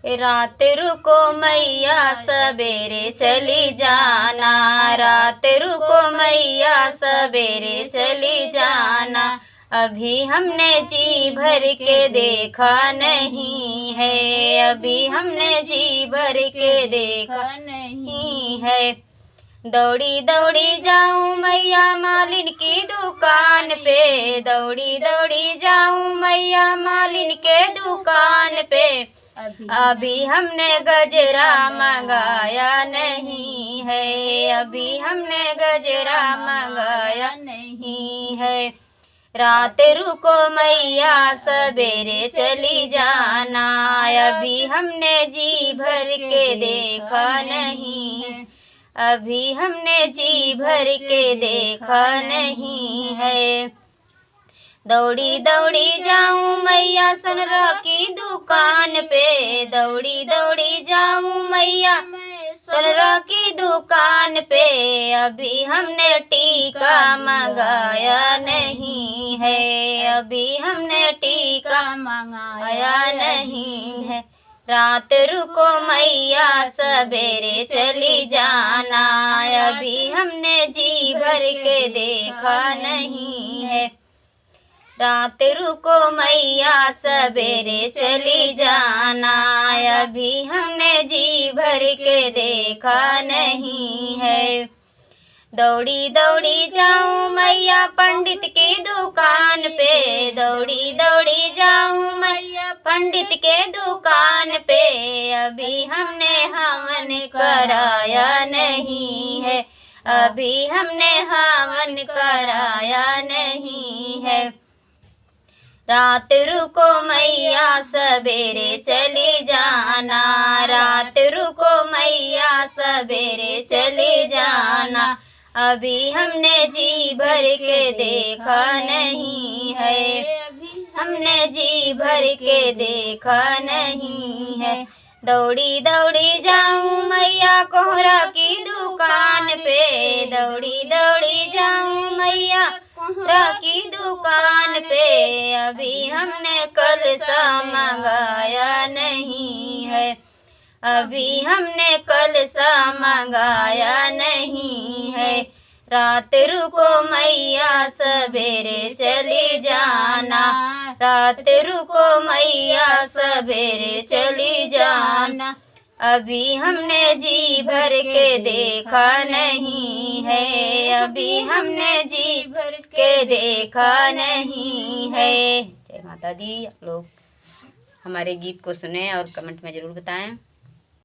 रात रुको मैया सवेरे चली जाना, रात रुको मैया सवेरे चली जाना। अभी हमने जी भर के देखा नहीं है, अभी हमने जी भर के देखा नहीं है। दौड़ी दौड़ी जाऊं मैया मालिन की दुकान पे, दौड़ी दौड़ी जाऊं मैया मालिन के दुकान पे। अभी हमने गजरा मंगाया नहीं है, अभी हमने गजरा मंगाया नहीं है। रात रुको मैया सवेरे चली जाना, अभी हमने जी भर के देखा नहीं है, अभी हमने जी भर के देखा नहीं है। दौड़ी दौड़ी जाऊं मैया सोनरा की दुकान पे, दौड़ी दौड़ी जाऊं मैया सोनरा की दुकान पे। अभी हमने टीका मंगाया नहीं है, अभी हमने टीका मंगाया नहीं है। रात रुको मैया सवेरे चली जाना, अभी हमने जी भर के देखा नहीं है। रात रुको मैया सवेरे चली जाना, अभी हमने जी भर के देखा नहीं है। दौड़ी दौड़ी जाऊं मैया पंडित की दुकान पे, दौड़ी दौड़ी जाऊं मैया पंडित के दुकान पे। अभी हमने हवन कराया नहीं है, अभी हमने हवन कराया नहीं है। रात रुको मैया सवेरे चली जाना, रात रुको मैया सवेरे चली जाना। अभी हमने जी भर के देखा नहीं है, हमने जी भर के देखा नहीं है। दौड़ी दौड़ी जाऊं मैया कोहरा की दुकान पे, दौड़ी दौड़ी जाऊं मैया कोहरा की दुकान पे। अभी हमने कलसा मंगाया नहीं है, अभी हमने कलसा मंगाया नहीं है। रात रुको मैया सवेरे चली जाना, रात रुको मैया सवेरे चली जाना। अभी हमने जी भर के देखा नहीं है, अभी हमने जी भर के देखा नहीं है। जय माता दी। आप लोग हमारे गीत को सुने और कमेंट में ज़रूर बताएं।